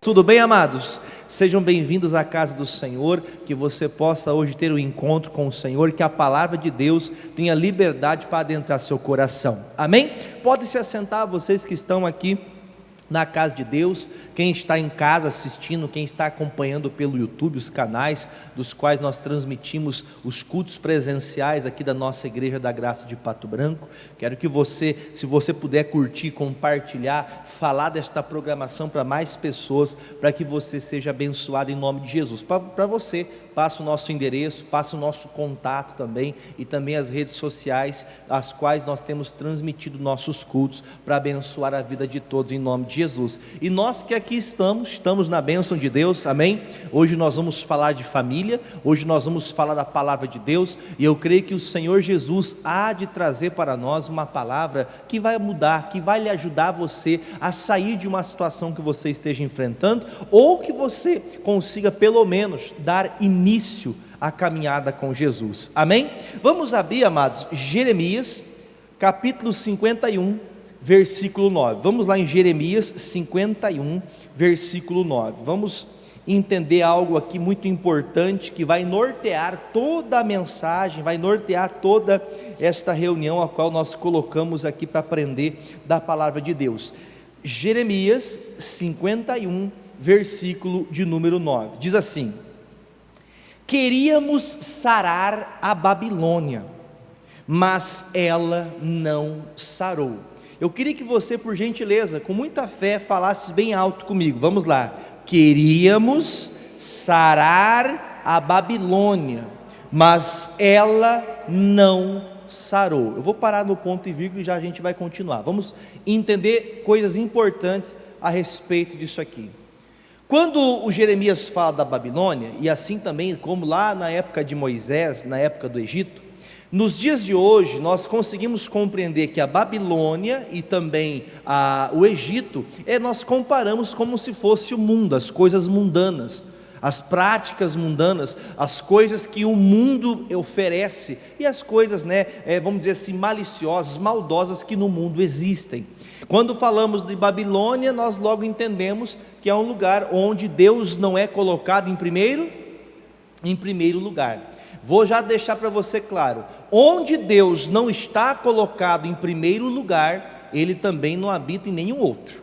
Tudo bem, amados? Sejam bem-vindos à casa do Senhor, que você possa hoje ter um encontro com o Senhor, que a palavra de Deus tenha liberdade para adentrar seu coração, amém? Pode se assentar, vocês que estão aqui na casa de Deus, quem está em casa assistindo, quem está acompanhando pelo YouTube, os canais dos quais nós transmitimos os cultos presenciais aqui da nossa Igreja da Graça de Pato Branco. Quero que você, se você puder curtir, compartilhar, falar desta programação para mais pessoas, para que você seja abençoado em nome de Jesus. Para você, passa o nosso endereço, passa o nosso contato também, e também as redes sociais, as quais nós temos transmitido nossos cultos, para abençoar a vida de todos em nome de Jesus. E nós que aqui estamos na bênção de Deus, amém? Hoje nós vamos falar de família, hoje nós vamos falar da palavra de Deus, e eu creio que o Senhor Jesus há de trazer para nós uma palavra que vai mudar, que vai lhe ajudar você a sair de uma situação que você esteja enfrentando, ou que você consiga pelo menos dar início à caminhada com Jesus, amém? Vamos abrir, amados, Jeremias capítulo 51, versículo 9, vamos lá em Jeremias 51, versículo 9, vamos entender algo aqui muito importante, que vai nortear toda a mensagem, vai nortear toda esta reunião a qual nós colocamos aqui para aprender da palavra de Deus. Jeremias 51, versículo de número 9, diz assim: queríamos sarar a Babilônia, mas ela não sarou. Eu queria que você, por gentileza, com muita fé, falasse bem alto comigo. Vamos lá. Queríamos sarar a Babilônia, mas ela não sarou. Eu vou parar no ponto e vírgula e já a gente vai continuar. Vamos entender coisas importantes a respeito disso aqui. Quando o Jeremias fala da Babilônia, e assim também como lá na época de Moisés, na época do Egito, nos dias de hoje nós conseguimos compreender que a Babilônia e também o Egito, nós comparamos como se fosse o mundo, as coisas mundanas, as práticas mundanas, as coisas que o mundo oferece, e as coisas, vamos dizer assim, maliciosas, maldosas que no mundo existem. Quando falamos de Babilônia, nós logo entendemos que é um lugar onde Deus não é colocado em primeiro lugar. Vou já deixar para você claro, onde Deus não está colocado em primeiro lugar, Ele também não habita em nenhum outro.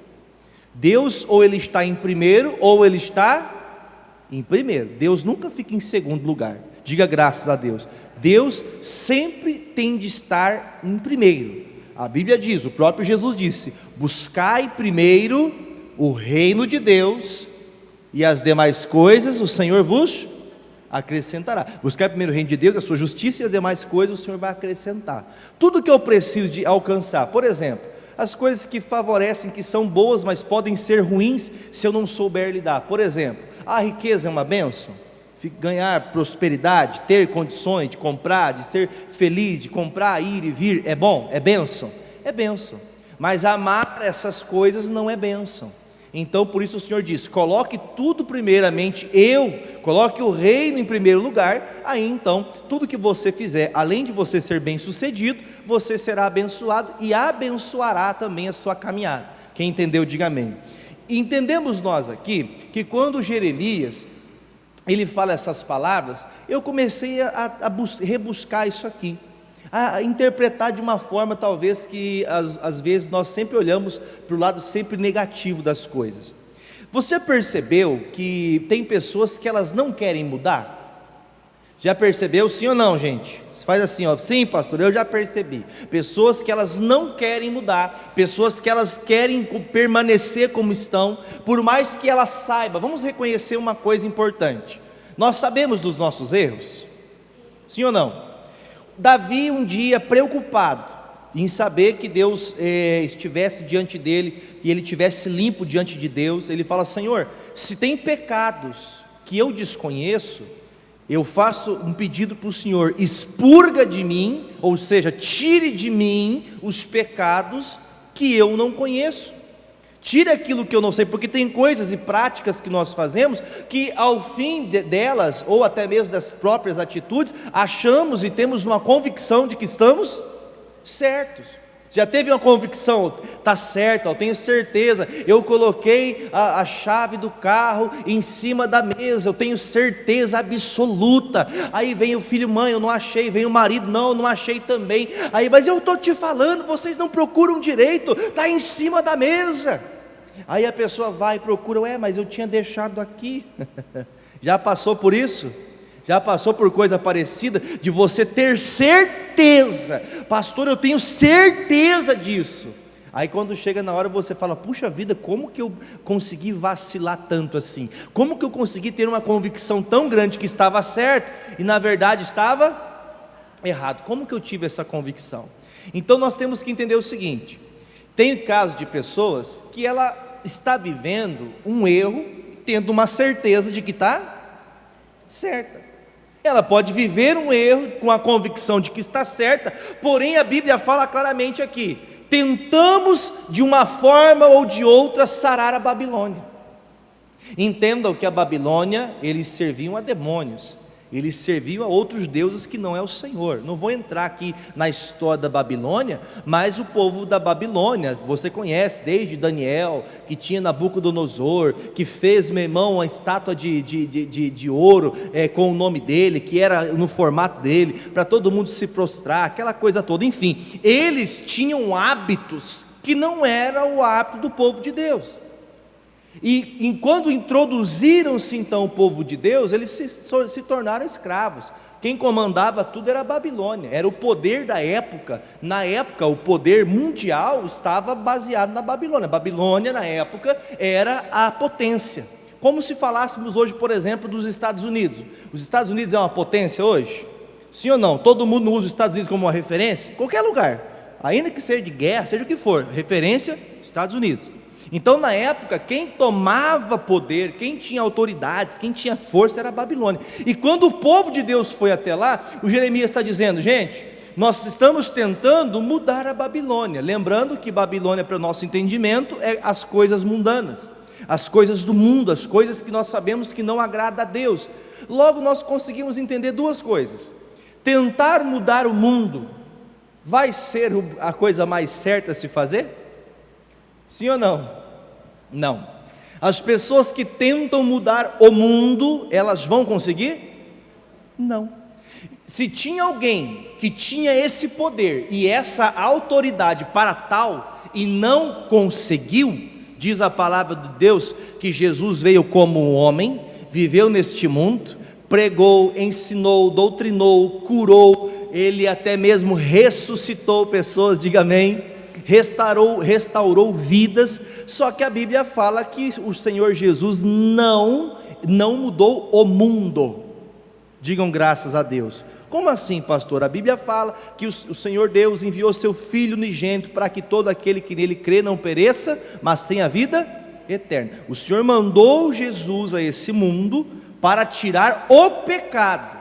Deus ou Ele está em primeiro, ou Ele está em primeiro. Deus nunca fica em segundo lugar. Diga graças a Deus. Deus sempre tem de estar em primeiro. A Bíblia diz, o próprio Jesus disse: buscai primeiro o reino de Deus, e as demais coisas o Senhor vos acrescentará. Buscar primeiro o reino de Deus, a sua justiça, e as demais coisas o Senhor vai acrescentar. Tudo que eu preciso de alcançar, por exemplo, as coisas que favorecem, que são boas, mas podem ser ruins se eu não souber lidar. Por exemplo, a riqueza é uma bênção, ganhar prosperidade, ter condições de comprar, de ser feliz, de comprar, ir e vir, é bom? É bênção? É bênção, mas amar essas coisas não é bênção. Então por isso o Senhor diz: coloque tudo primeiramente coloque o reino em primeiro lugar, aí então tudo que você fizer, além de você ser bem sucedido, você será abençoado e abençoará também a sua caminhada. Quem entendeu, diga amém. Entendemos nós aqui, que quando Jeremias, ele fala essas palavras, eu comecei a rebuscar isso aqui, a interpretar de uma forma talvez que às vezes nós sempre olhamos para o lado sempre negativo das coisas. Você percebeu que tem pessoas que elas não querem mudar? Já percebeu, sim ou não, gente? Você faz assim, ó, sim, pastor, eu já percebi. Pessoas que elas não querem mudar, pessoas que elas querem permanecer como estão, por mais que elas saibam. Vamos reconhecer uma coisa importante: nós sabemos dos nossos erros, sim ou não? Davi um dia preocupado em saber que Deus estivesse diante dele, que ele estivesse limpo diante de Deus, ele fala: Senhor, se tem pecados que eu desconheço, eu faço um pedido para o Senhor: expurga de mim, ou seja, tire de mim os pecados que eu não conheço. Tire aquilo que eu não sei, porque tem coisas e práticas que nós fazemos, que ao fim delas, ou até mesmo das próprias atitudes, achamos e temos uma convicção de que estamos certos. Já teve uma convicção, está certo, eu tenho certeza, eu coloquei a chave do carro em cima da mesa, eu tenho certeza absoluta. Aí vem o filho, mãe, eu não achei, vem o marido, não, eu não achei também. Aí, mas eu estou te falando, vocês não procuram direito, está em cima da mesa. Aí a pessoa vai e procura, mas eu tinha deixado aqui. Já passou por isso? Já passou por coisa parecida, de você ter certeza, pastor, eu tenho certeza disso. Aí quando chega na hora você fala, puxa vida, como que eu consegui vacilar tanto assim? Como que eu consegui ter uma convicção tão grande que estava certo e na verdade estava errado? Como que eu tive essa convicção? Então nós temos que entender o seguinte, tem casos de pessoas que ela está vivendo um erro, tendo uma certeza de que está certa. Ela pode viver um erro com a convicção de que está certa, porém a Bíblia fala claramente aqui, tentamos de uma forma ou de outra sarar a Babilônia. Entendam que a Babilônia, eles serviam a demônios, eles serviam a outros deuses que não é o Senhor. Não vou entrar aqui na história da Babilônia, mas o povo da Babilônia, você conhece, desde Daniel, que tinha Nabucodonosor, que fez, meu irmão, uma estátua de ouro, com o nome dele, que era no formato dele, para todo mundo se prostrar, aquela coisa toda. Enfim, eles tinham hábitos que não era o hábito do povo de Deus. E quando introduziram-se então o povo de Deus, eles se tornaram escravos. Quem comandava tudo era a Babilônia, era o poder da época. Na época o poder mundial estava baseado na Babilônia. A Babilônia na época era a potência. Como se falássemos hoje, por exemplo, dos Estados Unidos. Os Estados Unidos é uma potência hoje? Sim ou não? Todo mundo usa os Estados Unidos como uma referência? Qualquer lugar, ainda que seja de guerra, seja o que for, referência, Estados Unidos. Então na época quem tomava poder, quem tinha autoridade, quem tinha força era a Babilônia. E quando o povo de Deus foi até lá, o Jeremias está dizendo, gente, nós estamos tentando mudar a Babilônia, lembrando que Babilônia, para o nosso entendimento, é as coisas mundanas, as coisas do mundo, as coisas que nós sabemos que não agrada a Deus. Logo nós conseguimos entender duas coisas: tentar mudar o mundo vai ser a coisa mais certa a se fazer? Sim ou não? Não. As pessoas que tentam mudar o mundo, elas vão conseguir? Não. Se tinha alguém que tinha esse poder e essa autoridade para tal e não conseguiu, diz a palavra de Deus que Jesus veio como um homem, viveu neste mundo, pregou, ensinou, doutrinou, curou, ele até mesmo ressuscitou pessoas, diga amém. Restaurou vidas, só que a Bíblia fala que o Senhor Jesus não mudou o mundo. Digam graças a Deus. Como assim, pastor? A Bíblia fala que o Senhor Deus enviou seu Filho unigênito para que todo aquele que nele crê não pereça, mas tenha vida eterna. O Senhor mandou Jesus a esse mundo para tirar o pecado.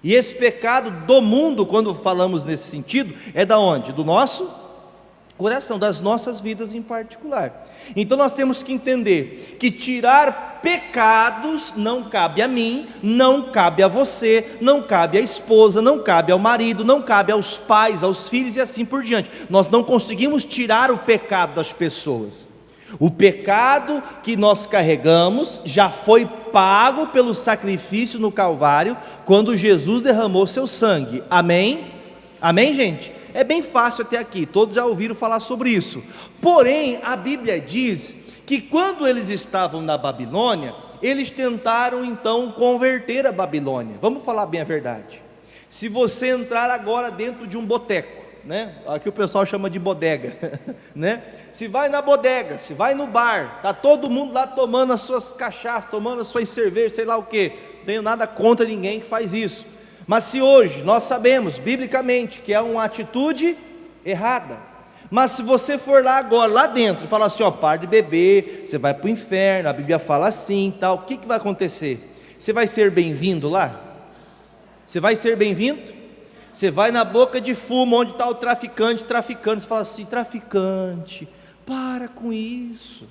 E esse pecado do mundo, quando falamos nesse sentido, é da onde? Do nosso coração, das nossas vidas em particular. Então nós temos que entender que tirar pecados não cabe a mim, não cabe a você, não cabe à esposa, não cabe ao marido, não cabe aos pais, aos filhos e assim por diante. Nós não conseguimos tirar o pecado das pessoas. O pecado que nós carregamos já foi pago pelo sacrifício no Calvário, quando Jesus derramou seu sangue. Amém? Amém, gente? É bem fácil até aqui, todos já ouviram falar sobre isso. Porém, a Bíblia diz que quando eles estavam na Babilônia, eles tentaram então converter a Babilônia. Vamos falar bem a verdade. Se você entrar agora dentro de um boteco, né? Aqui o pessoal chama de bodega, né? Se vai na bodega, se vai no bar, tá todo mundo lá tomando as suas cachaças, tomando as suas cervejas, sei lá o que. Não tenho nada contra ninguém que faz isso. Mas se hoje nós sabemos, biblicamente, que é uma atitude errada, mas se você for lá agora, lá dentro, e falar assim, ó, para de beber, você vai para o inferno, a Bíblia fala assim, tal, o que vai acontecer? Você vai ser bem-vindo lá? Você vai ser bem-vindo? Você vai na boca de fumo, onde está o traficante, você fala assim, traficante, para com isso,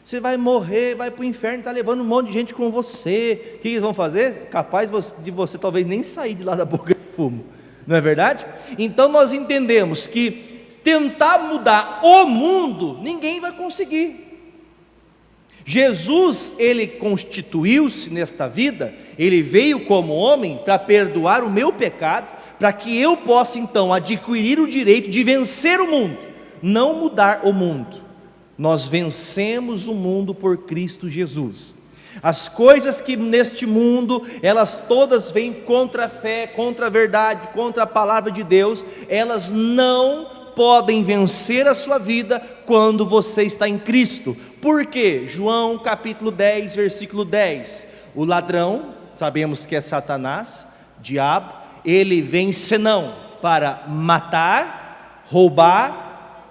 você vai morrer, vai para o inferno, está levando um monte de gente com você. O que eles vão fazer? Capaz de você talvez nem sair de lá da boca de fumo, não é verdade? Então nós entendemos que Tentar mudar o mundo, ninguém vai conseguir. Jesus, ele constituiu-se nesta vida, ele veio como homem para perdoar o meu pecado, para que eu possa então adquirir o direito de vencer o mundo, não mudar o mundo. Nós vencemos o mundo por Cristo Jesus. As coisas que neste mundo, elas todas vêm contra a fé, contra a verdade, contra a palavra de Deus, elas não podem vencer a sua vida quando você está em Cristo. Por quê? João capítulo 10, versículo 10, o ladrão, sabemos que é Satanás, diabo, ele vem senão para matar, roubar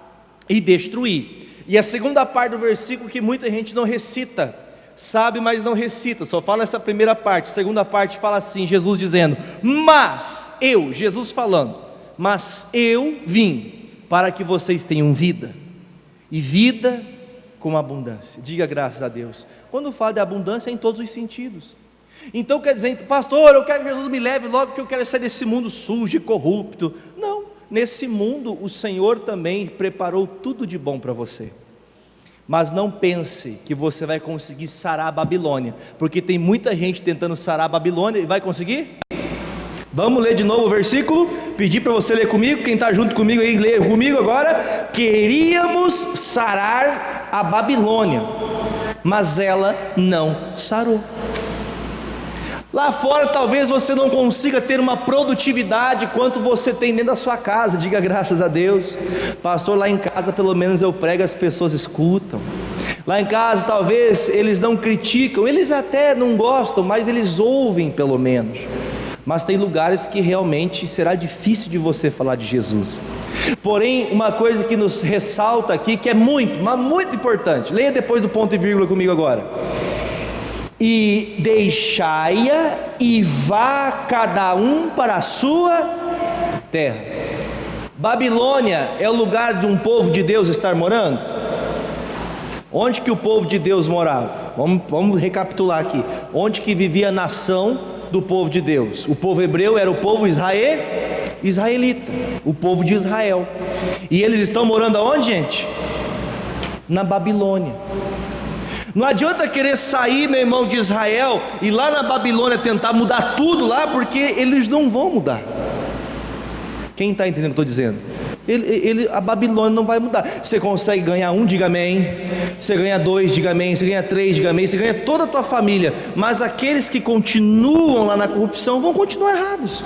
e destruir. E a segunda parte do versículo que muita gente não recita, sabe, mas não recita, só fala essa primeira parte. A segunda parte fala assim, Jesus dizendo, mas eu, Jesus falando, mas eu vim para que vocês tenham vida, e vida com abundância. Diga graças a Deus. Quando fala de abundância é em todos os sentidos. Então quer dizer, pastor, eu quero que Jesus me leve logo, porque eu quero sair desse mundo sujo e corrupto. Não, nesse mundo o Senhor também preparou tudo de bom para você. Mas não pense que você vai conseguir sarar a Babilônia, porque tem muita gente tentando sarar a Babilônia, e vai conseguir? Vamos ler de novo o versículo, pedir para você ler comigo, quem está junto comigo aí, lê comigo agora. Queríamos sarar a Babilônia, mas ela não sarou. Lá fora talvez você não consiga ter uma produtividade quanto você tem dentro da sua casa, diga graças a Deus. Pastor, lá em casa pelo menos eu prego, as pessoas escutam. Lá em casa talvez eles não criticam, eles até não gostam, mas eles ouvem pelo menos. Mas tem lugares que realmente será difícil de você falar de Jesus. Porém, uma coisa que nos ressalta aqui, que é muito, mas muito importante, leia depois do ponto e vírgula comigo agora. E deixai-a e vá cada um para a sua terra. Babilônia é o lugar de um povo de Deus estar morando? Onde que o povo de Deus morava? Vamos recapitular aqui. Onde que vivia a nação do povo de Deus? O povo hebreu era o povo israelita, o povo de Israel. E eles estão morando aonde, gente? Na Babilônia. Não adianta querer sair, meu irmão, de Israel e lá na Babilônia tentar mudar tudo lá, porque eles não vão mudar. Quem está entendendo o que eu estou dizendo? A Babilônia não vai mudar. Você consegue ganhar um, diga amém. Você ganha dois, diga amém. Você ganha três, diga amém. Você ganha toda a tua família. Mas aqueles que continuam lá na corrupção vão continuar errados.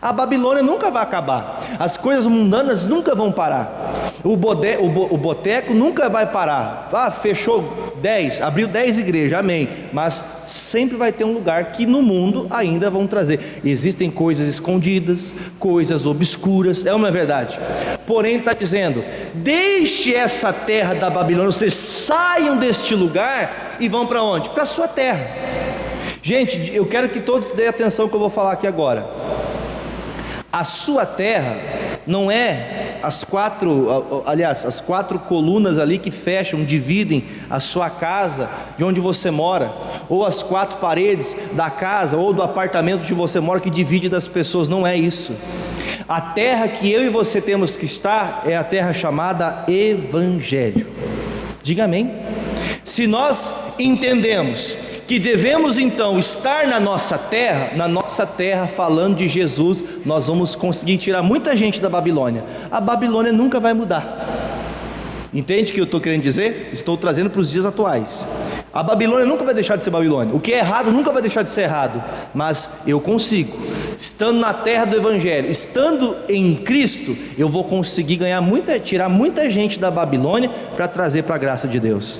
A Babilônia nunca vai acabar. As coisas mundanas nunca vão parar. O boteco nunca vai parar. Fechou 10, abriu 10 igrejas, amém. Mas sempre vai ter um lugar que no mundo ainda vão trazer. Existem coisas escondidas, coisas obscuras, é uma verdade. Porém ele está dizendo, deixe essa terra da Babilônia, vocês saiam deste lugar e vão para onde? Para a sua terra. Gente, eu quero que todos deem atenção que eu vou falar aqui agora. A sua terra não é as quatro colunas ali que fecham, dividem a sua casa de onde você mora, ou as quatro paredes da casa ou do apartamento onde você mora que divide das pessoas. Não é isso. A terra que eu e você temos que estar é a terra chamada Evangelho. Diga amém. Se nós entendemos que devemos então estar na nossa terra falando de Jesus, nós vamos conseguir tirar muita gente da Babilônia. A Babilônia nunca vai mudar. Entende o que eu estou querendo dizer? Estou trazendo para os dias atuais. A Babilônia nunca vai deixar de ser Babilônia. O que é errado nunca vai deixar de ser errado. Mas eu consigo, estando na terra do Evangelho, estando em Cristo, eu vou conseguir tirar muita gente da Babilônia para trazer para a graça de Deus.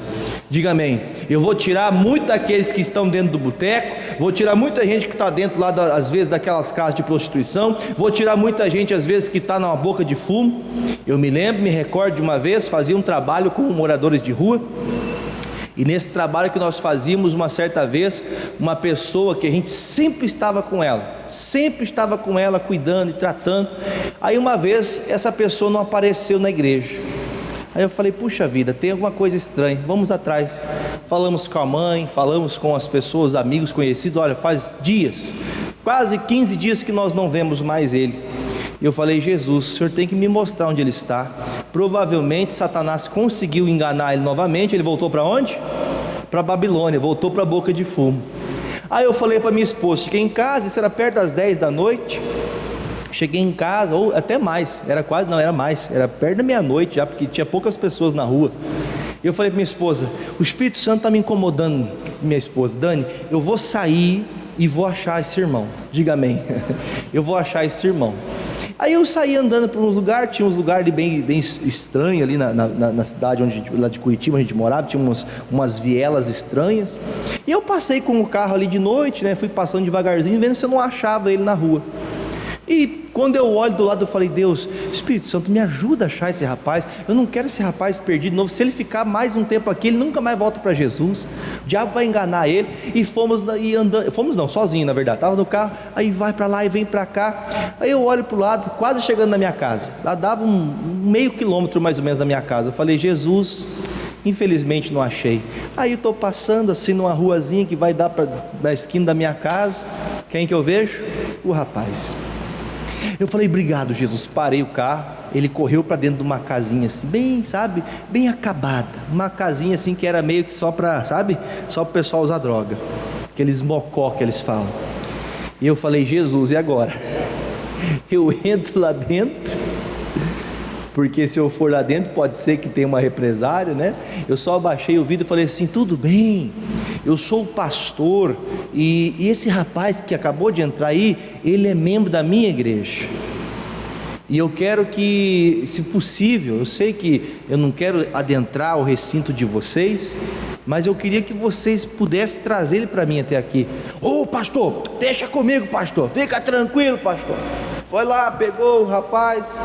Diga amém. Eu vou tirar muito daqueles que estão dentro do boteco, vou tirar muita gente que está dentro lá, às vezes, daquelas casas de prostituição, vou tirar muita gente, às vezes, que está numa boca de fumo. Eu me recordo de uma vez, fazia um trabalho com moradores de rua, e nesse trabalho que nós fazíamos, uma certa vez, uma pessoa que a gente sempre estava com ela, cuidando e tratando. Aí uma vez, essa pessoa não apareceu na igreja. Aí eu falei, puxa vida, tem alguma coisa estranha, vamos atrás. Falamos com a mãe, falamos com as pessoas, amigos, conhecidos. Olha, faz dias, quase 15 dias que nós não vemos mais ele. E eu falei: Jesus, o Senhor tem que me mostrar onde ele está. Provavelmente Satanás conseguiu enganar ele novamente. Ele voltou para onde? Para Babilônia, voltou para a boca de fumo. Aí eu falei para minha esposa, cheguei em casa, isso era perto das 10 da noite. Cheguei em casa, ou até mais, era perto da meia-noite já, porque tinha poucas pessoas na rua. Eu falei para minha esposa: o Espírito Santo está me incomodando. Minha esposa: Dani, eu vou sair e vou achar esse irmão. Diga amém. Eu vou achar esse irmão. Aí eu saí andando por uns lugares, tinha uns lugares bem estranhos ali na cidade lá de Curitiba, a gente morava, tinha umas vielas estranhas. E eu passei com o carro ali de noite, né? Fui passando devagarzinho, vendo se eu não achava ele na rua. E quando eu olho do lado, eu falei: Deus, Espírito Santo, me ajuda a achar esse rapaz. Eu não quero esse rapaz perdido de novo. Se ele ficar mais um tempo aqui, ele nunca mais volta para Jesus. O diabo vai enganar ele. E fomos sozinho, na verdade. Estava no carro, aí vai para lá e vem para cá. Aí eu olho para o lado, quase chegando na minha casa. Lá dava meio quilômetro mais ou menos da minha casa. Eu falei: Jesus, infelizmente não achei. Aí eu estou passando assim numa ruazinha que vai dar para a esquina da minha casa. Quem que eu vejo? O rapaz. Eu falei: obrigado, Jesus. Parei o carro, ele correu para dentro de uma casinha assim, bem acabada, uma casinha assim que era meio que só para, só para o pessoal usar droga, aqueles mocó que eles falam. E eu falei: Jesus, e agora? Eu entro lá dentro, porque se eu for lá dentro pode ser que tenha uma represária, né? Eu só abaixei o vidro e falei assim: tudo bem, eu sou o pastor, e esse rapaz que acabou de entrar aí, ele é membro da minha igreja, e eu quero que, se possível, eu sei que eu não quero adentrar o recinto de vocês, mas eu queria que vocês pudessem trazer ele para mim até aqui. Ô pastor, deixa comigo, pastor, fica tranquilo, pastor. Foi lá, pegou o rapaz,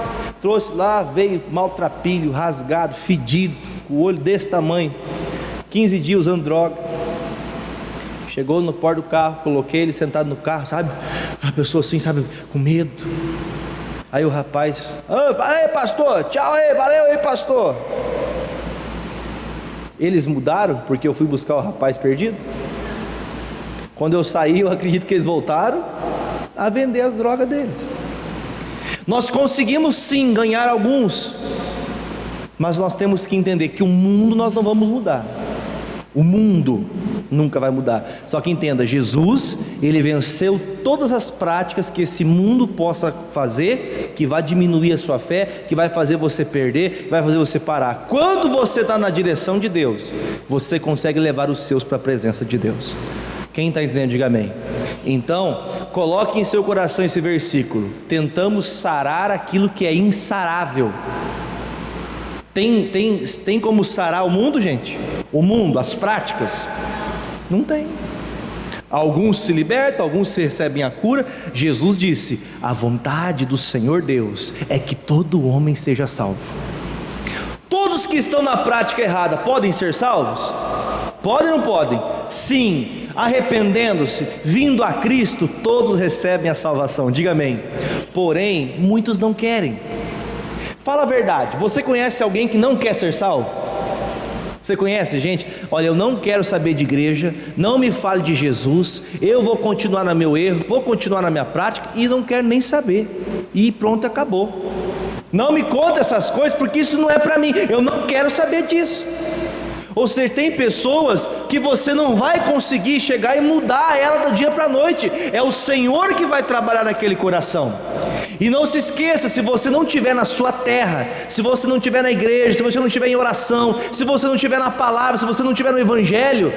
trouxe lá, veio maltrapilho, rasgado, fedido, com o olho desse tamanho, 15 dias usando droga. Chegou no porta do carro, coloquei ele sentado no carro, uma pessoa assim, com medo. Aí o rapaz: valeu pastor, tchau aí, valeu aí pastor. Eles mudaram porque eu fui buscar o rapaz perdido? Quando eu saí, eu acredito que eles voltaram a vender as drogas deles. Nós conseguimos sim ganhar alguns, mas nós temos que entender que o mundo nós não vamos mudar. O mundo nunca vai mudar. Só que entenda, Jesus, ele venceu todas as práticas que esse mundo possa fazer, que vai diminuir a sua fé, que vai fazer você perder, que vai fazer você parar. Quando você está na direção de Deus, você consegue levar os seus para a presença de Deus. Quem está entendendo, diga amém. Então, coloque em seu coração esse versículo: tentamos sarar aquilo que é insarável. Tem como sarar o mundo, gente? O mundo, as práticas? Não tem. Alguns se libertam, alguns recebem a cura. Jesus disse: a vontade do Senhor Deus é que todo homem seja salvo. Todos que estão na prática errada podem ser salvos? Podem ou não podem? Sim. Arrependendo-se, vindo a Cristo, todos recebem a salvação. Diga amém. Porém, muitos não querem. Fala a verdade, você conhece alguém que não quer ser salvo? Você conhece gente? Olha, eu não quero saber de igreja, não me fale de Jesus, eu vou continuar no meu erro, vou continuar na minha prática e não quero nem saber. E pronto, acabou. Não me conta essas coisas, porque isso não é para mim, eu não quero saber disso. Ou seja, tem pessoas que você não vai conseguir chegar e mudar ela do dia para a noite. É o Senhor que vai trabalhar naquele coração. E não se esqueça, se você não estiver na sua terra, se você não estiver na igreja, se você não estiver em oração, se você não estiver na palavra, se você não estiver no evangelho,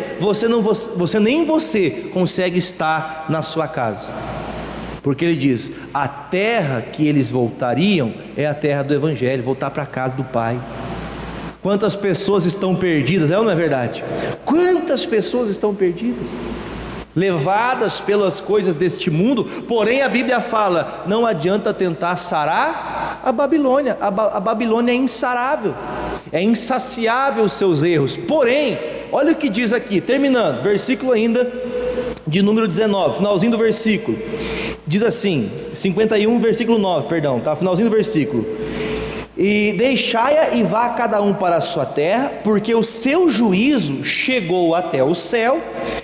nem você consegue estar na sua casa. Porque ele diz: a terra que eles voltariam é a terra do evangelho, voltar para a casa do Pai. Quantas pessoas estão perdidas, é ou não é verdade? Quantas pessoas estão perdidas? Levadas pelas coisas deste mundo. Porém a Bíblia fala: não adianta tentar sarar a Babilônia. A Babilônia é insarável, é insaciável os seus erros. Porém, olha o que diz aqui, terminando, versículo ainda de número 19, finalzinho do versículo. Diz assim, 51 versículo 9, perdão, tá? Finalzinho do versículo: e deixai-a e vá cada um para a sua terra, porque o seu juízo chegou até o céu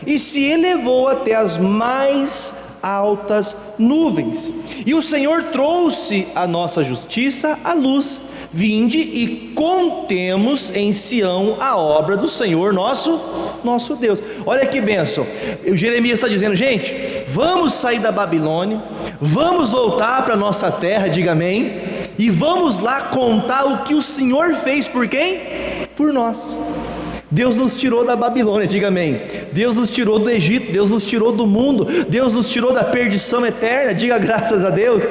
e se elevou até as mais altas nuvens. E o Senhor trouxe a nossa justiça à luz. Vinde e contemos em Sião a obra do Senhor nosso Deus. Olha que bênção. O Jeremias está dizendo: gente, vamos sair da Babilônia, vamos voltar para a nossa terra, diga amém, e vamos lá contar o que o Senhor fez por quem? Por nós. Deus nos tirou da Babilônia, diga amém. Deus nos tirou do Egito, Deus nos tirou do mundo, Deus nos tirou da perdição eterna, diga graças a Deus.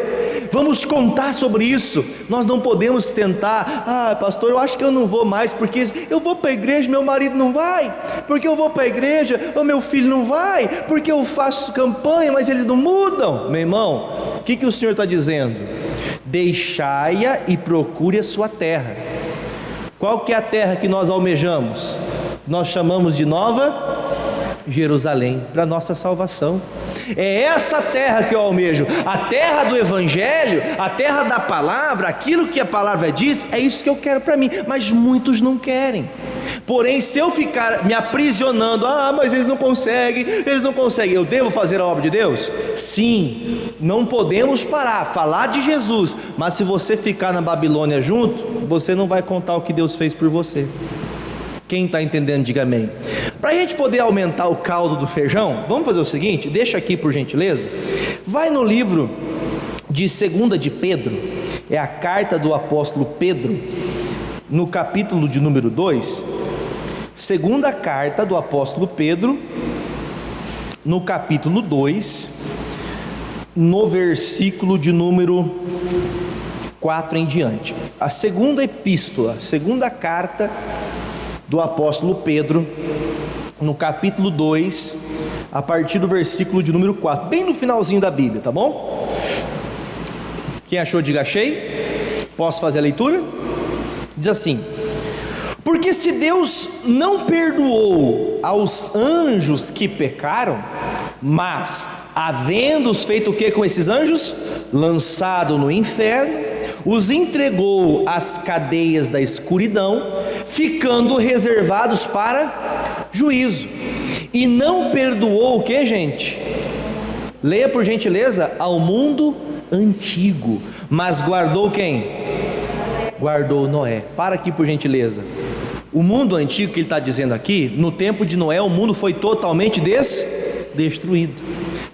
Vamos contar sobre isso. Nós não podemos tentar: pastor, eu acho que eu não vou mais, porque eu vou para a igreja, meu marido não vai, porque eu vou para a igreja, o meu filho não vai, porque eu faço campanha, mas eles não mudam. Meu irmão, o que o Senhor está dizendo? Deixai-a e procure a sua terra. Qual que é a terra que nós almejamos? Nós chamamos de Nova Jerusalém, para nossa salvação. É essa terra que eu almejo, a terra do Evangelho, a terra da palavra, aquilo que a palavra diz, é isso que eu quero para mim, mas muitos não querem. Porém, se eu ficar me aprisionando: mas eles não conseguem, eu devo fazer a obra de Deus? Sim, não podemos parar, falar de Jesus, mas se você ficar na Babilônia junto, você não vai contar o que Deus fez por você. Quem está entendendo, diga amém. Para a gente poder aumentar o caldo do feijão, vamos fazer o seguinte, deixa aqui por gentileza, vai no livro de 2 de Pedro, é a carta do apóstolo Pedro, no capítulo de número 2, segunda carta do apóstolo Pedro, no capítulo 2, no versículo de número 4 em diante. A segunda epístola, segunda carta do apóstolo Pedro, no capítulo 2, a partir do versículo de número 4, bem no finalzinho da Bíblia, tá bom? Quem achou, diga achei. Posso fazer a leitura? Diz assim: porque se Deus não perdoou aos anjos que pecaram, mas havendo-os feito o que com esses anjos? Lançado no inferno, os entregou às cadeias da escuridão, ficando reservados para juízo. E não perdoou o que, gente? Leia por gentileza: ao mundo antigo, mas guardou quem? Guardou Noé. Para aqui por gentileza. O mundo antigo que ele está dizendo aqui, no tempo de Noé, o mundo foi totalmente destruído.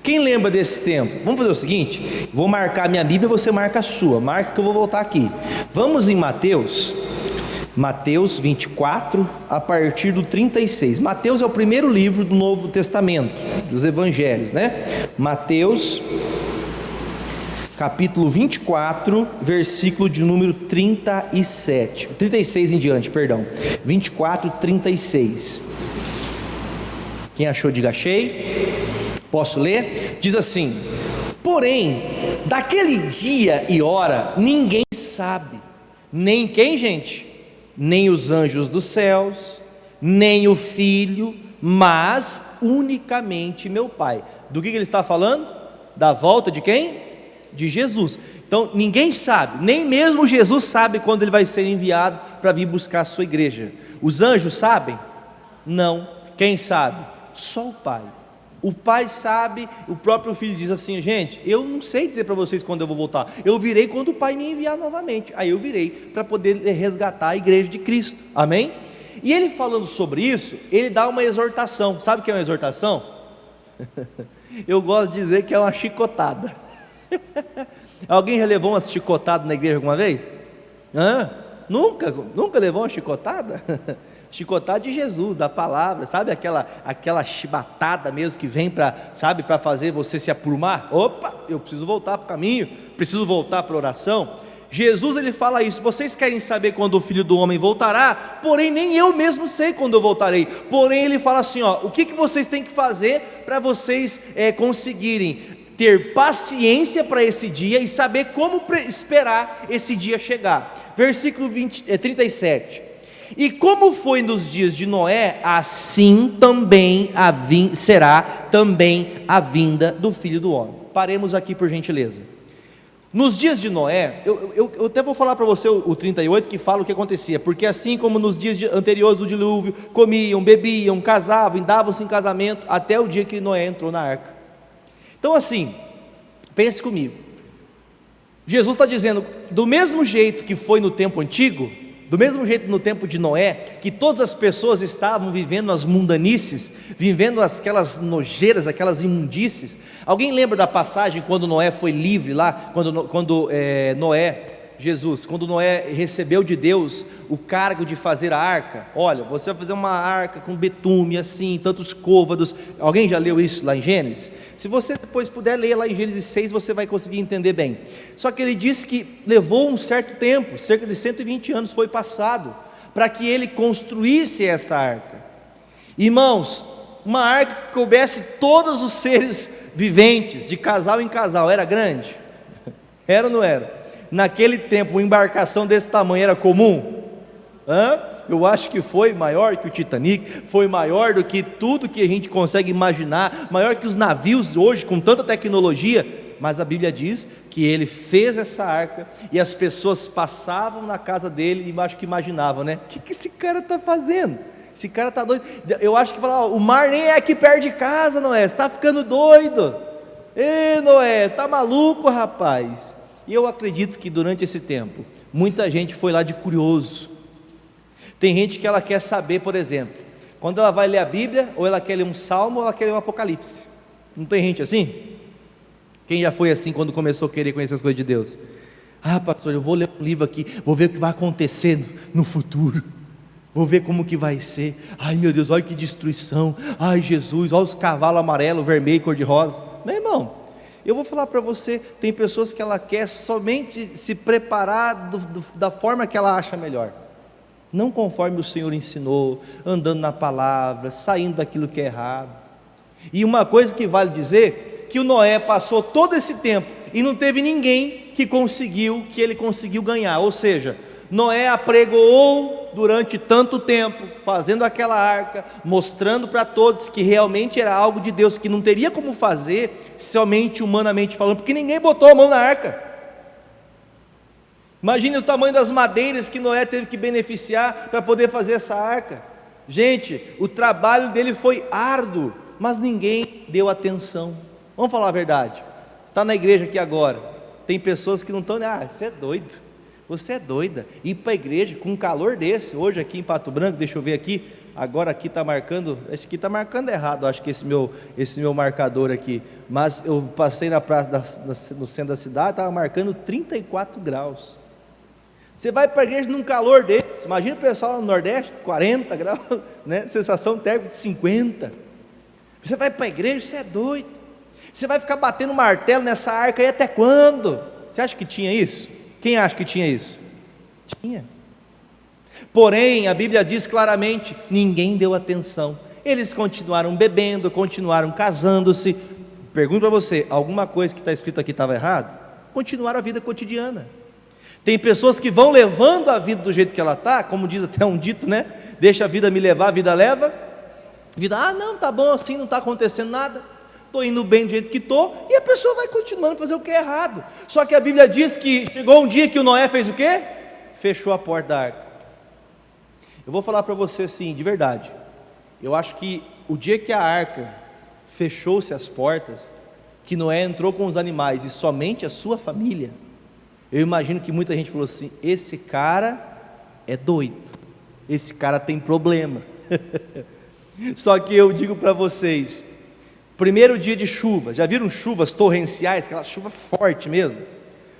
Quem lembra desse tempo? Vamos fazer o seguinte, vou marcar minha Bíblia, você marca a sua, marca que eu vou voltar aqui. Vamos em Mateus 24, a partir do 36. Mateus é o primeiro livro do Novo Testamento, dos Evangelhos, né? Mateus, capítulo 24, versículo de número 36 em diante, perdão. 24, 36. Quem achou, diga achei. Posso ler? Diz assim: porém, daquele dia e hora ninguém sabe, nem quem, gente? Nem os anjos dos céus, nem o Filho, mas unicamente meu Pai. Do que ele está falando? Da volta de quem? De Jesus. Então ninguém sabe, nem mesmo Jesus sabe quando ele vai ser enviado para vir buscar a sua igreja. Os anjos sabem? Não. Quem sabe? Só o Pai. O Pai sabe, o próprio Filho diz assim: gente, eu não sei dizer para vocês quando eu vou voltar, eu virei quando o Pai me enviar novamente. Aí eu virei para poder resgatar a igreja de Cristo, amém? E ele falando sobre isso, ele dá uma exortação. Sabe o que é uma exortação? Eu gosto de dizer que é uma chicotada. Alguém já levou uma chicotada na igreja alguma vez? Nunca levou uma chicotada? Chicotada de Jesus, da palavra, sabe aquela chibatada mesmo que vem para fazer você se aprumar? Opa, eu preciso voltar para o caminho, preciso voltar para a oração. Jesus ele fala isso: vocês querem saber quando o Filho do Homem voltará? Porém nem eu mesmo sei quando eu voltarei. Porém ele fala assim, o que vocês têm que fazer para vocês conseguirem ter paciência para esse dia e saber como esperar esse dia chegar. Versículo 37. E como foi nos dias de Noé, assim também será também a vinda do Filho do Homem. Paremos aqui por gentileza. Nos dias de Noé, eu até vou falar para você o 38 que fala o que acontecia, porque assim como nos dias anteriores do dilúvio, comiam, bebiam, casavam, davam-se em casamento, até o dia que Noé entrou na arca. Então assim, pense comigo, Jesus está dizendo, do mesmo jeito que foi no tempo antigo, do mesmo jeito no tempo de Noé, que todas as pessoas estavam vivendo as mundanices, vivendo aquelas nojeiras, aquelas imundícies. Alguém lembra da passagem quando Noé foi livre lá, quando Noé recebeu de Deus o cargo de fazer a arca? Olha, você vai fazer uma arca com betume assim, tantos côvados. Alguém já leu isso lá em Gênesis? Se você depois puder ler lá em Gênesis 6, você vai conseguir entender bem. Só que ele disse que levou um certo tempo, cerca de 120 anos foi passado, para que ele construísse essa arca. Irmãos, uma arca que coubesse todos os seres viventes, de casal em casal, era grande? Era ou não era? Naquele tempo, uma embarcação desse tamanho era comum? Eu acho que foi maior que o Titanic, foi maior do que tudo que a gente consegue imaginar, maior que os navios hoje, com tanta tecnologia. Mas a Bíblia diz que ele fez essa arca, e as pessoas passavam na casa dele, e acho que imaginavam, né? O que esse cara está fazendo? Esse cara está doido. Eu acho que falavam, o mar nem é aqui perto de casa, Noé, você está ficando doido. Ei, Noé, está maluco, rapaz? E eu acredito que durante esse tempo, muita gente foi lá de curioso. Tem gente que ela quer saber, por exemplo, quando ela vai ler a Bíblia, ou ela quer ler um salmo, ou ela quer ler um apocalipse. Não tem gente assim? Quem já foi assim quando começou a querer conhecer as coisas de Deus? Pastor, eu vou ler um livro aqui, vou ver o que vai acontecer no futuro, vou ver como que vai ser. Ai meu Deus, olha que destruição. Ai Jesus, olha os cavalos amarelo, vermelho, cor de rosa. Meu irmão, eu vou falar para você, tem pessoas que ela quer somente se preparar da forma que ela acha melhor, não conforme o Senhor ensinou, andando na palavra, saindo daquilo que é errado. E uma coisa que vale dizer, que o Noé passou todo esse tempo, e não teve ninguém que ele conseguiu ganhar, ou seja, Noé apregoou durante tanto tempo, fazendo aquela arca, mostrando para todos que realmente era algo de Deus, que não teria como fazer, somente humanamente falando, porque ninguém botou a mão na arca. Imagine o tamanho das madeiras que Noé teve que beneficiar para poder fazer essa arca. Gente, o trabalho dele foi árduo, mas ninguém deu atenção. Vamos falar a verdade, você está na igreja aqui agora, tem pessoas que não estão, você é doido, você é doida, ir para a igreja com um calor desse, hoje aqui em Pato Branco, deixa eu ver aqui, agora aqui está marcando, acho que está marcando errado, acho que esse meu marcador aqui, mas eu passei na praça, no centro da cidade, estava marcando 34 graus, você vai para a igreja num calor desse, imagina o pessoal lá no Nordeste, 40 graus, né? Sensação térmica de 50, você vai para a igreja, você é doido, você vai ficar batendo martelo nessa arca aí até quando? Você acha que tinha isso? Quem acha que tinha isso? Tinha. Porém, a Bíblia diz claramente, ninguém deu atenção. Eles continuaram bebendo, continuaram casando-se. Pergunto para você, alguma coisa que está escrito aqui estava errado? Continuaram a vida cotidiana. Tem pessoas que vão levando a vida do jeito que ela está, como diz até um dito, né? Deixa a vida me levar, a vida leva. Não, tá bom assim, não está acontecendo nada. Estou indo bem do jeito que estou, e a pessoa vai continuando a fazer o que é errado. Só que a Bíblia diz que chegou um dia que o Noé fez o quê? Fechou a porta da arca. Eu vou falar para você assim, de verdade, eu acho que o dia que a arca fechou-se as portas, que Noé entrou com os animais e somente a sua família, eu imagino que muita gente falou assim, esse cara é doido, esse cara tem problema. Só que eu digo para vocês, primeiro dia de chuva, já viram chuvas torrenciais, aquela chuva forte mesmo?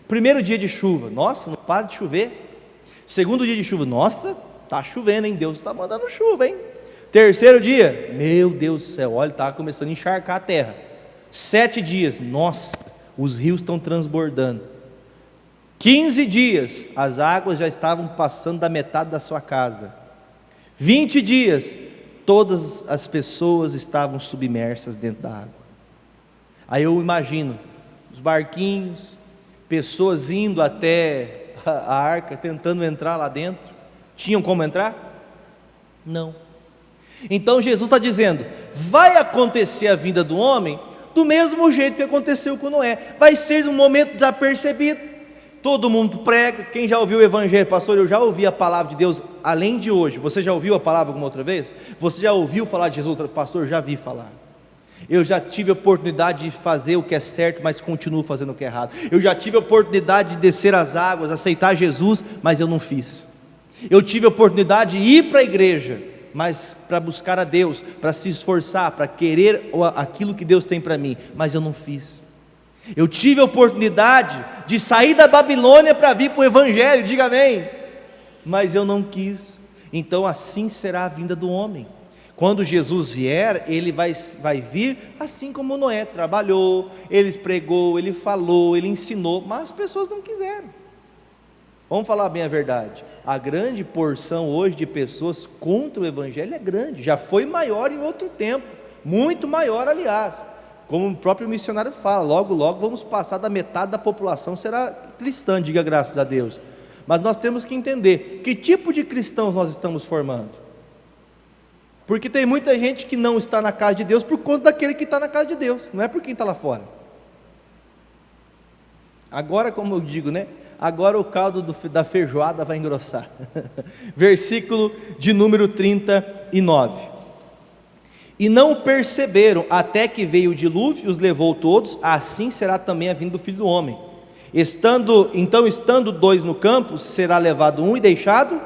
Primeiro dia de chuva, nossa, não para de chover. Segundo dia de chuva, nossa, está chovendo, hein? Deus está mandando chuva, hein? Terceiro dia, meu Deus do céu, olha, está começando a encharcar a terra. 7 dias, nossa, os rios estão transbordando. 15 dias, as águas já estavam passando da metade da sua casa. 20 dias, todas as pessoas estavam submersas dentro da água. Aí eu imagino os barquinhos, pessoas indo até a arca, tentando entrar lá dentro. Tinham como entrar? Não. Então Jesus está dizendo, vai acontecer a vida do homem do mesmo jeito que aconteceu com Noé, vai ser num momento desapercebido. Todo mundo prega. Quem já ouviu o evangelho? Pastor, eu já ouvi a palavra de Deus além de hoje. Você já ouviu a palavra alguma outra vez? Você já ouviu falar de Jesus? Pastor, já vi falar. Eu já tive a oportunidade de fazer o que é certo, mas continuo fazendo o que é errado. Eu já tive a oportunidade de descer as águas, aceitar Jesus, mas eu não fiz. Eu tive a oportunidade de ir para a igreja, mas para buscar a Deus, para se esforçar, para querer aquilo que Deus tem para mim, mas eu não fiz. Eu tive a oportunidade de sair da Babilônia para vir para o Evangelho, diga amém, mas eu não quis. Então assim será a vinda do homem. Quando Jesus vier, ele vai vir assim como Noé trabalhou, ele pregou, ele falou, ele ensinou, mas as pessoas não quiseram. Vamos falar bem a verdade, a grande porção hoje de pessoas contra o Evangelho é grande, já foi maior em outro tempo, muito maior aliás, como o próprio missionário fala, logo logo vamos passar da metade da população será cristã, diga graças a Deus. Mas nós temos que entender, que tipo de cristãos nós estamos formando? Porque tem muita gente que não está na casa de Deus por conta daquele que está na casa de Deus, não é por quem está lá fora. Agora, como eu digo, né? Agora o caldo da feijoada vai engrossar. Versículo de número 39. E não perceberam, até que veio o dilúvio e os levou todos, assim será também a vinda do Filho do Homem. Estando dois no campo, será levado um e deixado.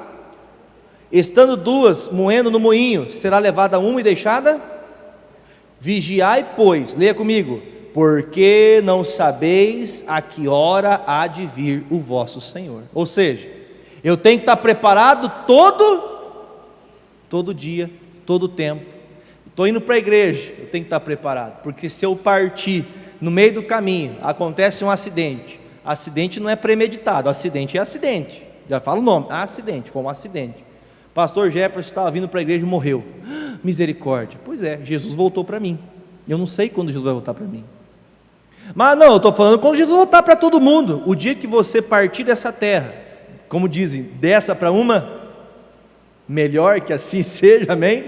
Estando duas moendo no moinho, será levada uma e deixada. Vigiai, pois, leia comigo, porque não sabeis a que hora há de vir o vosso Senhor. Ou seja, eu tenho que estar preparado todo dia, todo tempo. Estou indo para a igreja, eu tenho que estar preparado, porque se eu partir no meio do caminho, acontece um acidente. Acidente não é premeditado, acidente é acidente, já falo o nome, acidente, foi um acidente. Pastor Jefferson estava vindo para a igreja e morreu. Misericórdia. Pois é, Jesus voltou para mim. Eu não sei quando Jesus vai voltar para mim. Mas não, eu estou falando quando Jesus voltar para todo mundo. O dia que você partir dessa terra, como dizem, dessa para uma melhor, que assim seja, amém?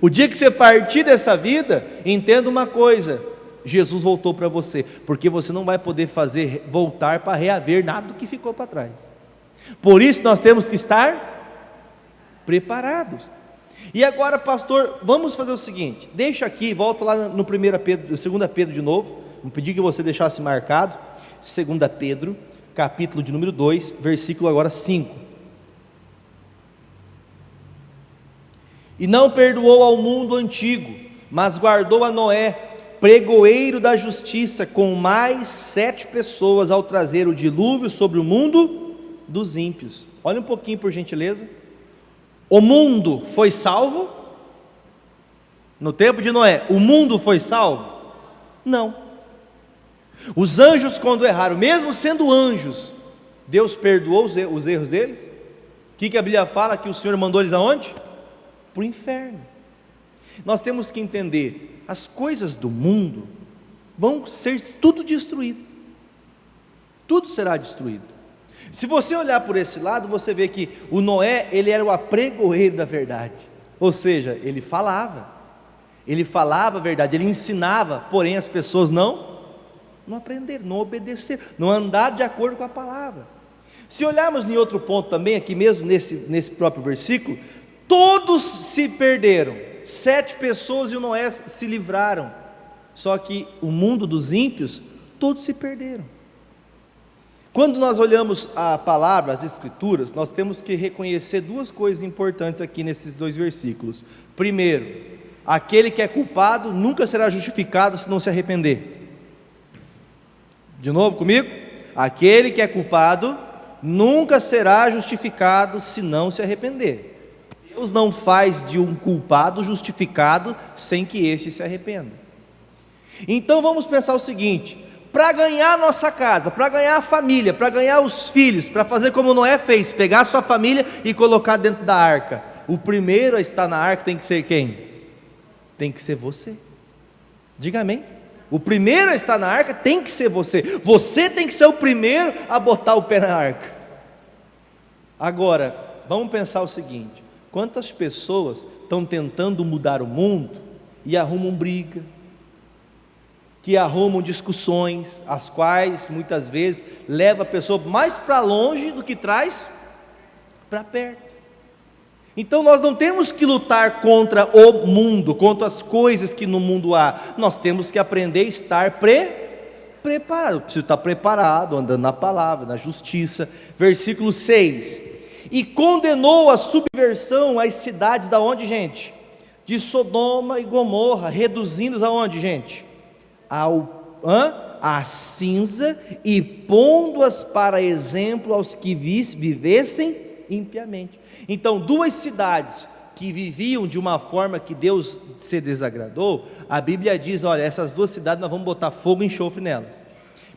O dia que você partir dessa vida, entenda uma coisa: Jesus voltou para você, porque você não vai poder voltar para reaver nada do que ficou para trás. Por isso nós temos que estar preparados. E agora, pastor, vamos fazer o seguinte, deixa aqui, volta lá no 2 Pedro de novo, vou pedir que você deixasse marcado, 2 Pedro, capítulo de número 2, versículo agora 5. E não perdoou ao mundo antigo, mas guardou a Noé, pregoeiro da justiça, com mais 7 pessoas, ao trazer o dilúvio sobre o mundo dos ímpios. Olha um pouquinho por gentileza. O mundo foi salvo? No tempo de Noé, o mundo foi salvo? Não. Os anjos, quando erraram, mesmo sendo anjos, Deus perdoou os erros deles? O que a Bíblia fala? Que o Senhor mandou eles aonde? Para o inferno. Nós temos que entender, as coisas do mundo vão ser tudo destruído, tudo será destruído. Se você olhar por esse lado, você vê que o Noé, ele era o apregoeiro da verdade, ou seja, ele falava a verdade, ele ensinava, porém as pessoas não aprenderam, não obedeceram, não andaram de acordo com a palavra. Se olharmos em outro ponto também, aqui mesmo nesse próprio versículo, todos se perderam, 7 pessoas e o Noé se livraram, só que o mundo dos ímpios, todos se perderam. Quando nós olhamos a palavra, as escrituras, nós temos que reconhecer 2 coisas importantes aqui nesses 2 versículos. Primeiro, aquele que é culpado nunca será justificado se não se arrepender. De novo comigo? Aquele que é culpado nunca será justificado se não se arrepender. Deus não faz de um culpado justificado sem que este se arrependa. Então vamos pensar o seguinte: para ganhar a nossa casa, para ganhar a família, para ganhar os filhos, para fazer como Noé fez, pegar a sua família e colocar dentro da arca, o primeiro a estar na arca tem que ser quem? Tem que ser você. Diga amém. O primeiro a estar na arca tem que ser você. Você tem que ser o primeiro a botar o pé na arca. Agora, vamos pensar o seguinte: quantas pessoas estão tentando mudar o mundo e arrumam briga, que arrumam discussões, as quais muitas vezes leva a pessoa mais para longe do que traz para perto. Então nós não temos que lutar contra o mundo, contra as coisas que no mundo há. Nós temos que aprender a estar preparado. Eu preciso estar preparado, andando na palavra, na justiça. Versículo 6. E condenou a subversão às cidades da onde, gente? De Sodoma e Gomorra, reduzindo-os aonde, gente? A cinza, e pondo-as para exemplo aos que vivessem impiamente. Então, duas cidades que viviam de uma forma que Deus se desagradou, a Bíblia diz: olha, essas duas cidades nós vamos botar fogo e enxofre nelas,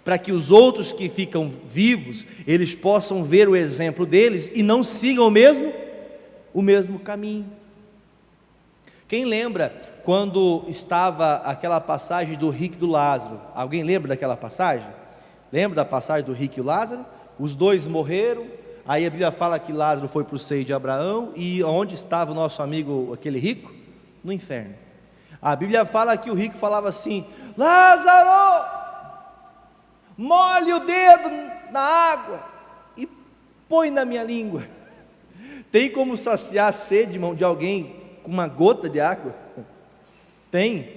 para que os outros que ficam vivos, eles possam ver o exemplo deles e não sigam o mesmo caminho. Quem lembra quando estava aquela passagem do rico e do Lázaro? Alguém lembra daquela passagem? Lembra da passagem do rico e o Lázaro? Os dois morreram, aí a Bíblia fala que Lázaro foi para o seio de Abraão, e onde estava o nosso amigo, aquele rico? No inferno. A Bíblia fala que o rico falava assim: Lázaro, molhe o dedo na água e põe na minha língua. Tem como saciar a sede, irmão, de alguém com uma gota de água? Tem.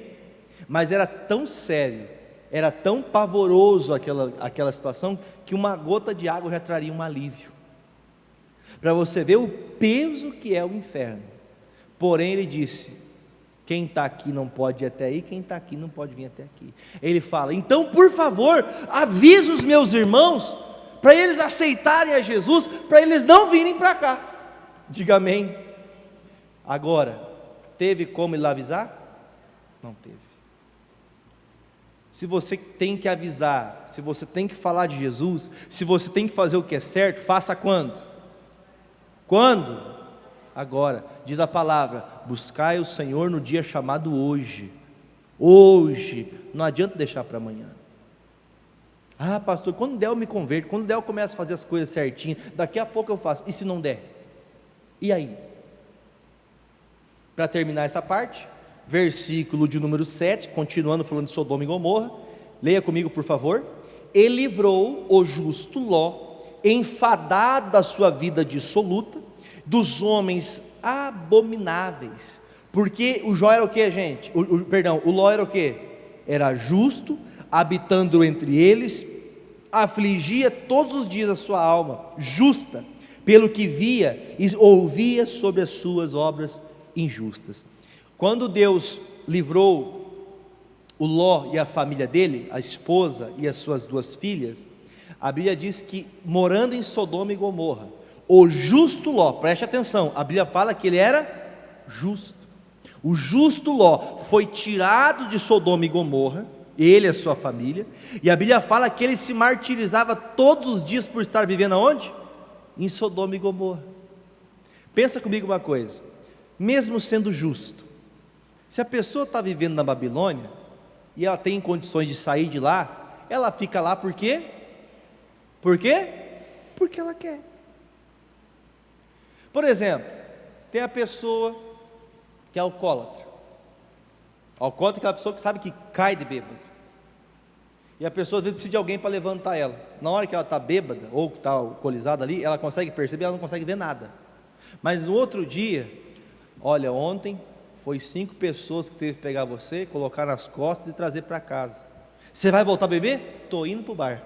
Mas era tão sério, era tão pavoroso aquela situação, que uma gota de água já traria um alívio, para você ver o peso que é o inferno. Porém ele disse: quem está aqui não pode ir até aí, quem está aqui não pode vir até aqui. Ele fala: então por favor, avisa os meus irmãos, para eles aceitarem a Jesus, para eles não virem para cá. Diga amém. Agora, teve como ele avisar? Não teve. Se você tem que avisar, se você tem que falar de Jesus, se você tem que fazer o que é certo, faça quando? Quando? Agora. Diz a palavra: buscai o Senhor no dia chamado hoje. Hoje. Não adianta deixar para amanhã. Ah, pastor, quando der eu me converto, quando der eu começo a fazer as coisas certinho, daqui a pouco eu faço. E se não der? E aí? Para terminar essa parte, versículo de número 7, continuando falando de Sodoma e Gomorra, leia comigo por favor. E livrou o justo Ló, enfadado da sua vida dissoluta, dos homens abomináveis. Porque o Jó era o que, gente? O Ló era o que? Era justo, habitando entre eles, afligia todos os dias a sua alma justa, pelo que via e ouvia sobre as suas obras injustas. Quando Deus livrou o Ló e a família dele, a esposa e as suas duas filhas, a Bíblia diz que, morando em Sodoma e Gomorra, o justo Ló, preste atenção, a Bíblia fala que ele era justo. O justo Ló foi tirado de Sodoma e Gomorra, ele e a sua família, e a Bíblia fala que ele se martirizava todos os dias por estar vivendo aonde? Em Sodoma e Gomorra. Pensa comigo uma coisa: mesmo sendo justo, se a pessoa está vivendo na Babilônia, e ela tem condições de sair de lá, ela fica lá por quê? Por quê? Porque ela quer. Por exemplo, tem a pessoa que é alcoólatra. Alcoólatra é aquela pessoa que sabe que cai de bêbado, e a pessoa às vezes precisa de alguém para levantar ela. Na hora que ela está bêbada, ou que está alcoolizada ali, ela consegue perceber, ela não consegue ver nada. Mas no outro dia, olha, ontem foi 5 pessoas que teve que pegar você, colocar nas costas e trazer para casa. Você vai voltar a beber? Estou indo para o bar.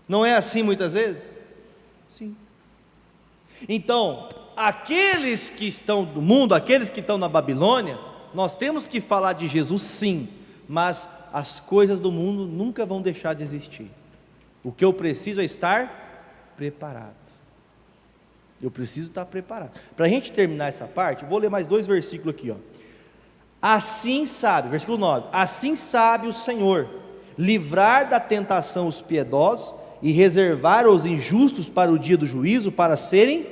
Não é assim muitas vezes? Sim. Então, aqueles que estão do mundo, aqueles que estão na Babilônia, nós temos que falar de Jesus sim, mas as coisas do mundo nunca vão deixar de existir. O que eu preciso é estar preparado. Eu preciso estar preparado. Para a gente terminar essa parte, vou ler mais 2 versículos aqui, ó. Assim sabe, versículo 9: assim sabe o Senhor livrar da tentação os piedosos e reservar os injustos para o dia do juízo, para serem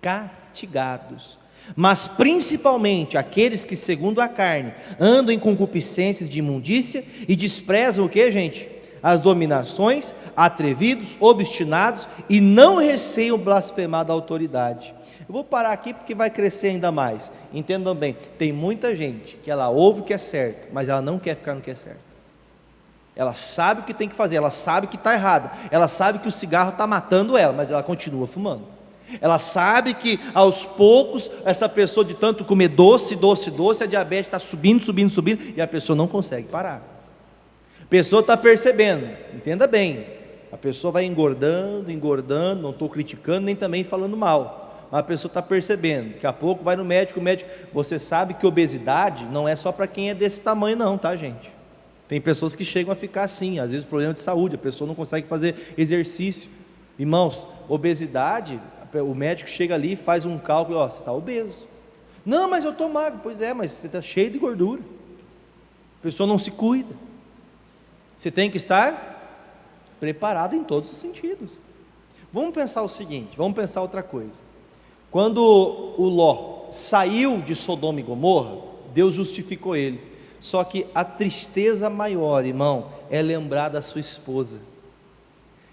castigados. Mas principalmente aqueles que segundo a carne andam em concupiscências de imundícia e desprezam o que, gente? As dominações, atrevidos, obstinados e não receiam blasfemar da autoridade. Eu vou parar aqui porque vai crescer ainda mais. Entendam bem, tem muita gente que ela ouve o que é certo, mas ela não quer ficar no que é certo. Ela sabe o que tem que fazer, ela sabe que está errado, ela sabe que o cigarro está matando ela, mas ela continua fumando. Ela sabe que aos poucos, essa pessoa de tanto comer doce, a diabetes está subindo, e a pessoa não consegue parar. A pessoa está percebendo, entenda bem, a pessoa vai engordando, não estou criticando, nem também falando mal, mas a pessoa está percebendo, daqui a pouco vai no médico, você sabe que obesidade não é só para quem é desse tamanho não, tá, gente? Tem pessoas que chegam a ficar assim, às vezes problema de saúde, a pessoa não consegue fazer exercício. Irmãos, obesidade, o médico chega ali e faz um cálculo, você está obeso. Não, mas eu estou magro. Pois é, mas você está cheio de gordura. A pessoa não se cuida. Você tem que estar preparado em todos os sentidos. Vamos pensar o seguinte, vamos pensar outra coisa. Quando o Ló saiu de Sodoma e Gomorra, Deus justificou ele. Só que a tristeza maior, irmão, é lembrar da sua esposa,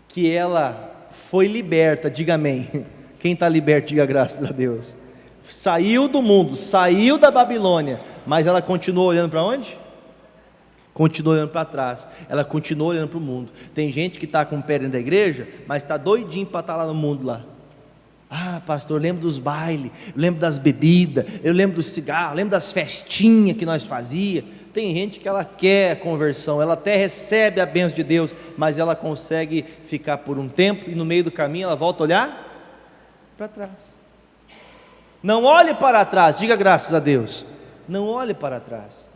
que ela foi liberta, diga amém. Quem está liberto, diga graças a Deus. Saiu do mundo, saiu da Babilônia, mas ela continuou olhando para onde? Continuou olhando para trás, ela continuou olhando para o mundo. Tem gente que está com o pé dentro da igreja, mas está doidinho para estar lá no mundo lá. Ah, pastor, eu lembro dos bailes, eu lembro das bebidas, eu lembro dos cigarros, eu lembro das festinhas que nós fazíamos. Tem gente que ela quer a conversão, ela até recebe a bênção de Deus, mas ela consegue ficar por um tempo e no meio do caminho ela volta a olhar para trás. Não olhe para trás, diga graças a Deus. Não olhe para trás,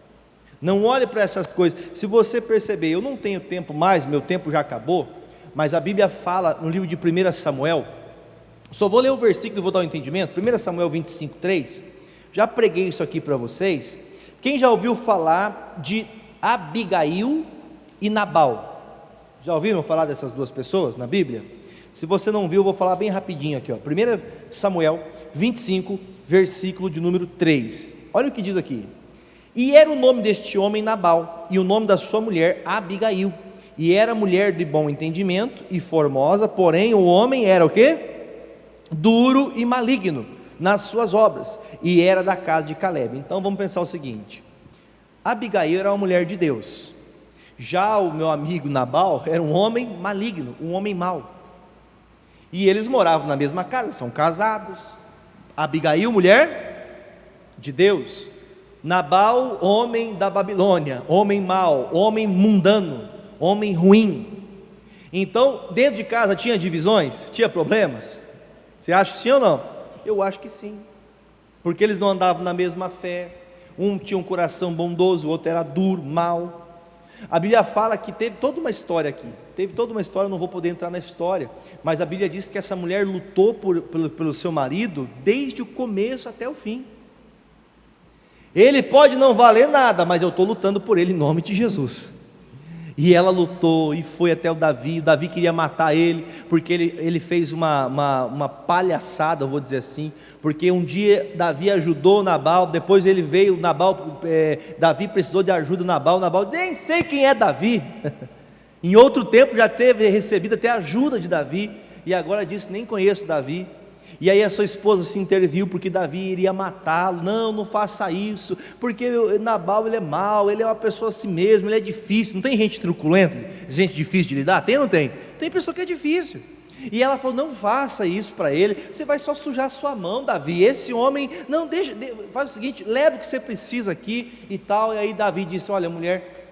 não olhe para essas coisas. Se você perceber, eu não tenho tempo mais, meu tempo já acabou, mas a Bíblia fala no livro de 1 Samuel, só vou ler o versículo e vou dar um entendimento. 1 Samuel 25:3, já preguei isso aqui para vocês. Quem já ouviu falar de Abigail e Nabal? Já ouviram falar dessas duas pessoas na Bíblia? Se você não viu, eu vou falar bem rapidinho aqui, ó. 1 Samuel 25, versículo de número 3, olha o que diz aqui: e era o nome deste homem Nabal, e o nome da sua mulher Abigail, e era mulher de bom entendimento e formosa, porém o homem era o quê? Duro e maligno nas suas obras, e era da casa de Caleb. Então vamos pensar o seguinte: Abigail era uma mulher de Deus, já o meu amigo Nabal era um homem maligno, um homem mau, e eles moravam na mesma casa, são casados. Abigail, mulher de Deus, Nabal, homem da Babilônia, homem mau, homem mundano, homem ruim. Então dentro de casa tinha divisões, tinha problemas? Você acha que sim ou não? Eu acho que sim, porque eles não andavam na mesma fé, um tinha um coração bondoso, o outro era duro, mau. A Bíblia fala que teve toda uma história aqui, eu não vou poder entrar na história, mas a Bíblia diz que essa mulher lutou pelo seu marido, desde o começo até o fim. Ele pode não valer nada, mas eu estou lutando por ele em nome de Jesus. E ela lutou e foi até o Davi queria matar ele, porque ele fez uma palhaçada, eu vou dizer assim, porque um dia Davi ajudou Nabal, depois ele veio, Davi precisou de ajuda, Nabal, nem sei quem é Davi, em outro tempo já teve recebido até ajuda de Davi, e agora disse, nem conheço Davi. E aí a sua esposa se interviu, porque Davi iria matá-lo. Não faça isso, porque Nabal ele é mau, ele é uma pessoa assim mesmo, ele é difícil. Não tem gente truculenta, gente difícil de lidar? Tem ou não tem? Tem pessoa que é difícil. E ela falou, não faça isso para ele, você vai só sujar a sua mão, Davi. Esse homem, não deixa, faz o seguinte, leva o que você precisa aqui e tal. E aí Davi disse, olha mulher,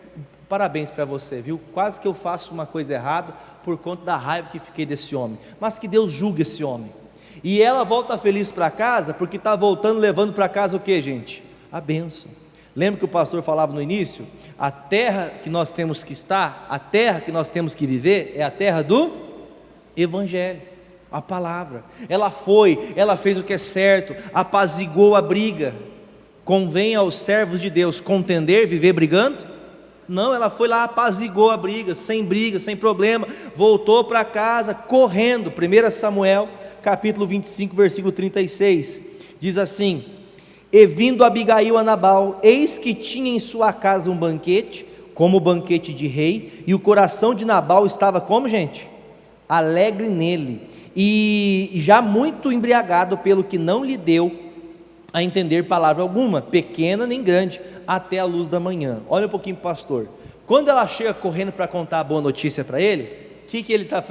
parabéns para você, viu? Quase que eu faço uma coisa errada por conta da raiva que fiquei desse homem, mas que Deus julgue esse homem. E ela volta feliz para casa, porque está voltando, levando para casa o que, gente? A bênção. Lembra que o pastor falava no início? A terra que nós temos que estar, a terra que nós temos que viver, é a terra do Evangelho, a palavra. Ela fez o que é certo, apaziguou a briga. Convém aos servos de Deus contender, viver brigando? Não, ela foi lá, apaziguou a briga, sem problema, voltou para casa, correndo. 1 Samuel capítulo 25, versículo 36, diz assim: e vindo Abigail a Nabal, eis que tinha em sua casa um banquete, como banquete de rei, e o coração de Nabal estava como, gente? Alegre nele, e já muito embriagado, pelo que não lhe deu a entender palavra alguma, pequena nem grande, até a luz da manhã. Olha um pouquinho para o pastor. Quando ela chega correndo para contar a boa notícia para ele, que ele tá,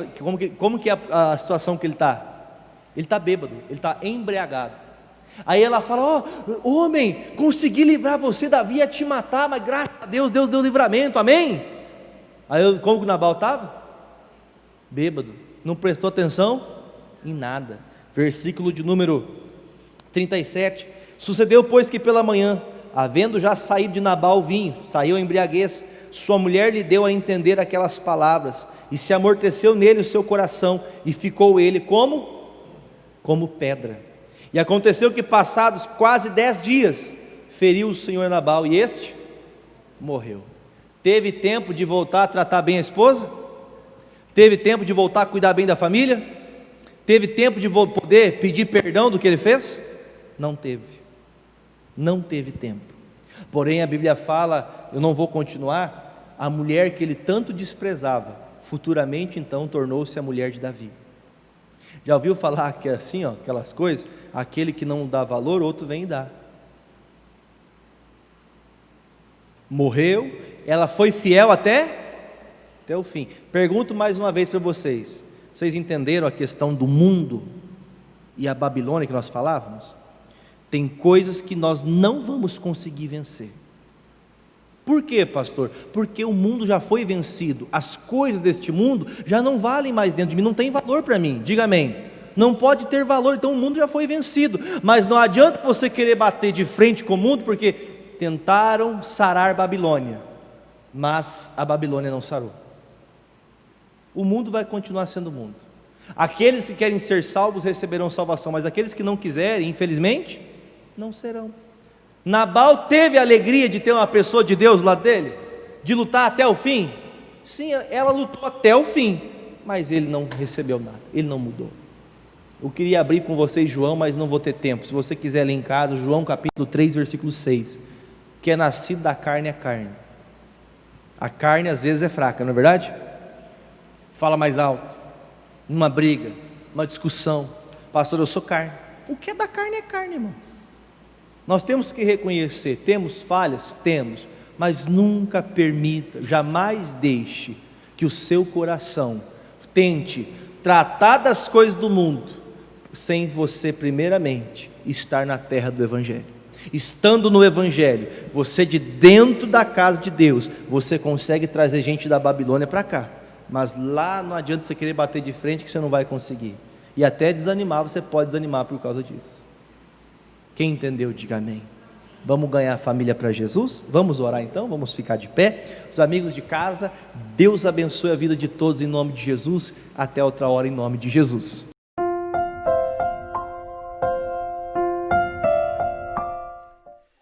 como que é a situação que ele está? Ele está bêbado, ele está embriagado. Aí ela fala: ó, homem, consegui livrar você, Davi ia te matar, mas graças a Deus, Deus deu livramento, amém? Aí como que Nabal estava? Bêbado, não prestou atenção em nada. Versículo de número 37, sucedeu pois que pela manhã, havendo já saído de Nabal o vinho, saiu a embriaguez, sua mulher lhe deu a entender aquelas palavras, e se amorteceu nele o seu coração, e ficou ele como pedra. E aconteceu que passados quase 10 dias, feriu o Senhor Nabal, e este morreu. Teve tempo de voltar a tratar bem a esposa? Teve tempo de voltar a cuidar bem da família? Teve tempo de poder pedir perdão do que ele fez? Não teve tempo. Porém a Bíblia fala, eu não vou continuar, a mulher que ele tanto desprezava, futuramente então tornou-se a mulher de Davi. Já ouviu falar que é assim, ó, aquelas coisas, aquele que não dá valor, outro vem e dá. Morreu, ela foi fiel até o fim. Pergunto mais uma vez para vocês entenderam a questão do mundo e a Babilônia que nós falávamos? Tem coisas que nós não vamos conseguir vencer. Por quê, pastor? Porque o mundo já foi vencido, as coisas deste mundo já não valem mais dentro de mim, não tem valor para mim, diga amém. Não pode ter valor, então o mundo já foi vencido, mas não adianta você querer bater de frente com o mundo, porque tentaram sarar Babilônia, mas a Babilônia não sarou. O mundo vai continuar sendo mundo. Aqueles que querem ser salvos receberão salvação, mas aqueles que não quiserem, infelizmente, não serão. Nabal teve a alegria de ter uma pessoa de Deus do lado dele, de lutar até o fim. Sim, ela lutou até o fim, mas ele não recebeu nada, ele não mudou. Eu queria abrir com vocês João, mas não vou ter tempo. Se você quiser ler em casa, João capítulo 3, versículo 6. Que é nascido da carne é carne. A carne às vezes é fraca, não é verdade? Fala mais alto, numa briga, numa discussão: pastor, eu sou carne. O que é da carne é carne, irmão. Nós temos que reconhecer, temos falhas? Temos, mas nunca permita, jamais deixe que o seu coração tente tratar das coisas do mundo, sem você primeiramente estar na terra do Evangelho. Estando no Evangelho, você de dentro da casa de Deus, você consegue trazer gente da Babilônia para cá, mas lá não adianta você querer bater de frente, que você não vai conseguir, e até desanimar, você pode desanimar por causa disso. Quem entendeu, diga amém. Vamos ganhar a família para Jesus? Vamos orar então, vamos ficar de pé. Os amigos de casa, Deus abençoe a vida de todos em nome de Jesus. Até outra hora em nome de Jesus.